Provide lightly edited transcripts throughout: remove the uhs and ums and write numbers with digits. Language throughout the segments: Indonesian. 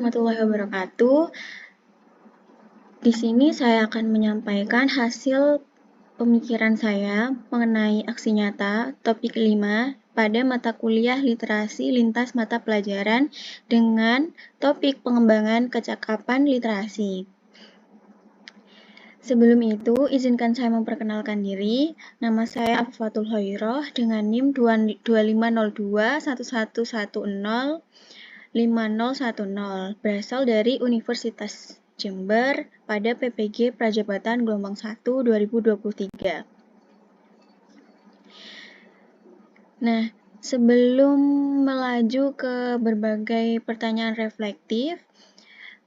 warahmatullahi wabarakatuh. Di sini saya akan menyampaikan hasil pemikiran saya mengenai aksi nyata topik 5 pada mata kuliah literasi lintas mata pelajaran dengan topik pengembangan kecakapan literasi. Sebelum itu, izinkan saya memperkenalkan diri. Nama saya Afifatul Hoiroh dengan NIM 25021110 5010, berasal dari Universitas Jember pada PPG Prajabatan Gelombang 1 2023. Nah, sebelum melaju ke berbagai pertanyaan reflektif,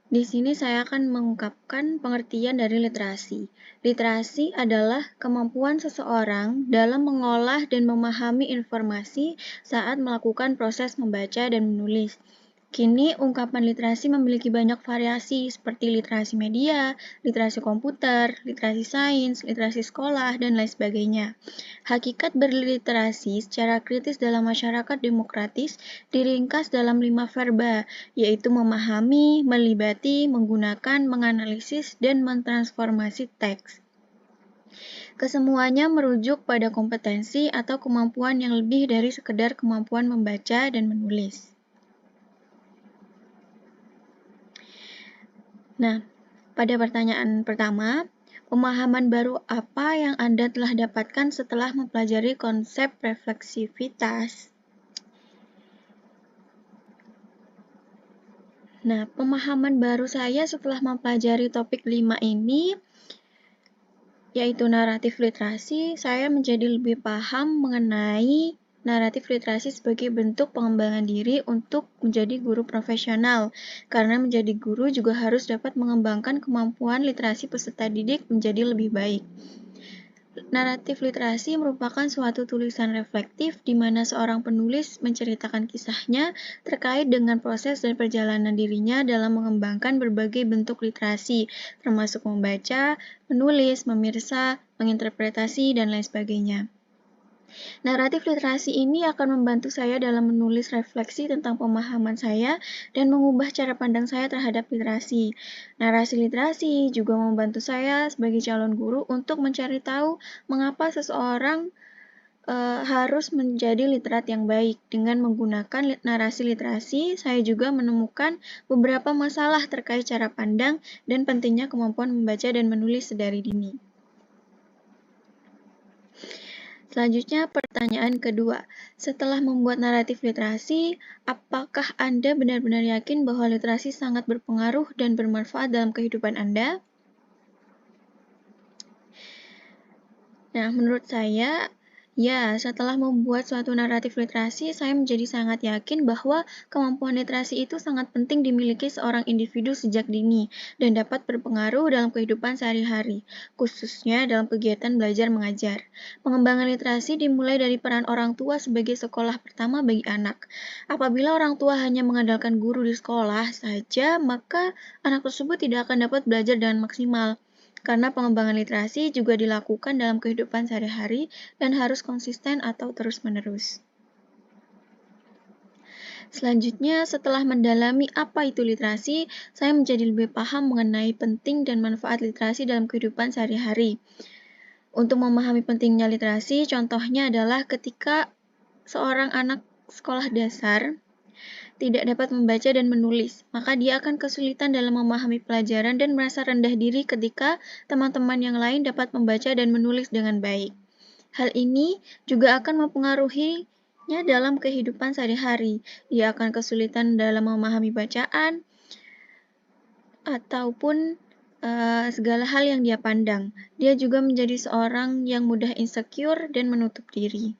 di sini saya akan mengungkapkan pengertian dari literasi. Literasi adalah kemampuan seseorang dalam mengolah dan memahami informasi saat melakukan proses membaca dan menulis. Kini, ungkapan literasi memiliki banyak variasi seperti literasi media, literasi komputer, literasi sains, literasi sekolah, dan lain sebagainya. Hakikat berliterasi secara kritis dalam masyarakat demokratis diringkas dalam 5 verba, yaitu memahami, melibati, menggunakan, menganalisis, dan mentransformasi teks. Kesemuanya merujuk pada kompetensi atau kemampuan yang lebih dari sekedar kemampuan membaca dan menulis. Nah, pada pertanyaan pertama, pemahaman baru apa yang Anda telah dapatkan setelah mempelajari konsep refleksivitas? Nah, pemahaman baru saya setelah mempelajari topik 5 ini, yaitu naratif literasi, saya menjadi lebih paham mengenai naratif literasi sebagai bentuk pengembangan diri untuk menjadi guru profesional, karena menjadi guru juga harus dapat mengembangkan kemampuan literasi peserta didik menjadi lebih baik. Naratif literasi merupakan suatu tulisan reflektif di mana seorang penulis menceritakan kisahnya terkait dengan proses dan perjalanan dirinya dalam mengembangkan berbagai bentuk literasi, termasuk membaca, menulis, memirsa, menginterpretasi, dan lain sebagainya. Naratif literasi ini akan membantu saya dalam menulis refleksi tentang pemahaman saya dan mengubah cara pandang saya terhadap literasi. Narasi literasi juga membantu saya sebagai calon guru untuk mencari tahu mengapa seseorang harus menjadi literat yang baik. Dengan menggunakan narasi literasi, saya juga menemukan beberapa masalah terkait cara pandang dan pentingnya kemampuan membaca dan menulis sedari dini. Selanjutnya, pertanyaan kedua. Setelah membuat naratif literasi, apakah Anda benar-benar yakin bahwa literasi sangat berpengaruh dan bermanfaat dalam kehidupan Anda? Nah, menurut saya, ya, setelah membuat suatu naratif literasi, saya menjadi sangat yakin bahwa kemampuan literasi itu sangat penting dimiliki seorang individu sejak dini dan dapat berpengaruh dalam kehidupan sehari-hari, khususnya dalam kegiatan belajar mengajar. Pengembangan literasi dimulai dari peran orang tua sebagai sekolah pertama bagi anak. Apabila orang tua hanya mengandalkan guru di sekolah saja, maka anak tersebut tidak akan dapat belajar dengan maksimal. Karena pengembangan literasi juga dilakukan dalam kehidupan sehari-hari dan harus konsisten atau terus-menerus. Selanjutnya, setelah mendalami apa itu literasi, saya menjadi lebih paham mengenai penting dan manfaat literasi dalam kehidupan sehari-hari. Untuk memahami pentingnya literasi, contohnya adalah ketika seorang anak sekolah dasar tidak dapat membaca dan menulis, maka dia akan kesulitan dalam memahami pelajaran dan merasa rendah diri ketika teman-teman yang lain dapat membaca dan menulis dengan baik. Hal ini juga akan mempengaruhinya dalam kehidupan sehari-hari. Dia akan kesulitan dalam memahami bacaan ataupun segala hal yang dia pandang. Dia juga menjadi seorang yang mudah insecure dan menutup diri.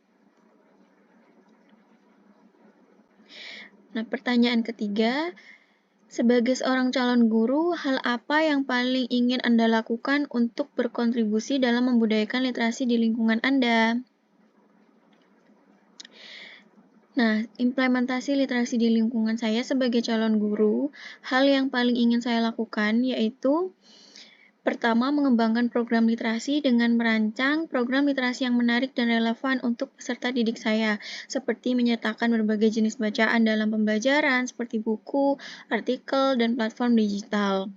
Nah, pertanyaan ketiga, sebagai seorang calon guru, hal apa yang paling ingin Anda lakukan untuk berkontribusi dalam membudayakan literasi di lingkungan Anda? Nah, implementasi literasi di lingkungan saya sebagai calon guru, hal yang paling ingin saya lakukan yaitu Pertama, mengembangkan program literasi dengan merancang program literasi yang menarik dan relevan untuk peserta didik saya, seperti menyertakan berbagai jenis bacaan dalam pembelajaran, seperti buku, artikel, dan platform digital.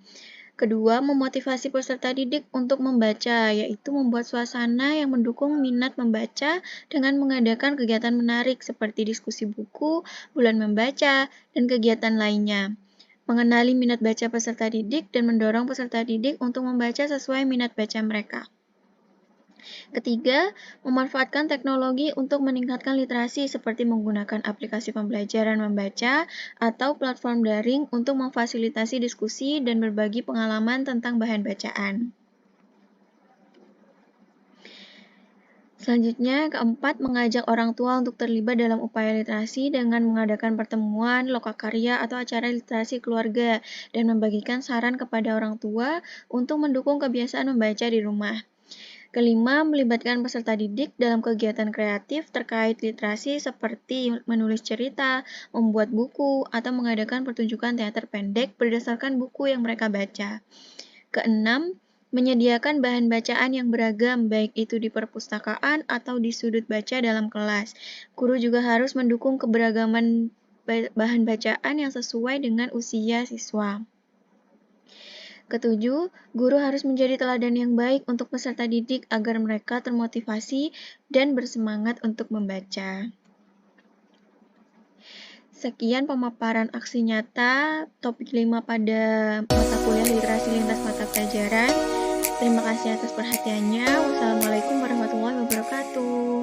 Kedua, memotivasi peserta didik untuk membaca, yaitu membuat suasana yang mendukung minat membaca dengan mengadakan kegiatan menarik seperti diskusi buku, bulan membaca, dan kegiatan lainnya. Mengenali minat baca peserta didik dan mendorong peserta didik untuk membaca sesuai minat baca mereka. Ketiga, memanfaatkan teknologi untuk meningkatkan literasi seperti menggunakan aplikasi pembelajaran membaca atau platform daring untuk memfasilitasi diskusi dan berbagi pengalaman tentang bahan bacaan. Selanjutnya, keempat, mengajak orang tua untuk terlibat dalam upaya literasi dengan mengadakan pertemuan, lokakarya, atau acara literasi keluarga, dan membagikan saran kepada orang tua untuk mendukung kebiasaan membaca di rumah. Kelima, melibatkan peserta didik dalam kegiatan kreatif terkait literasi seperti menulis cerita, membuat buku, atau mengadakan pertunjukan teater pendek berdasarkan buku yang mereka baca. Keenam, menyediakan bahan bacaan yang beragam, baik itu di perpustakaan atau di sudut baca dalam kelas. Guru juga harus mendukung keberagaman bahan bacaan yang sesuai dengan usia siswa. Ketujuh, guru harus menjadi teladan yang baik untuk peserta didik agar mereka termotivasi dan bersemangat untuk membaca. Sekian pemaparan aksi nyata topik 5 pada mata kuliah literasi lintas mata pelajaran. Terima kasih atas perhatiannya. Wassalamualaikum warahmatullahi wabarakatuh.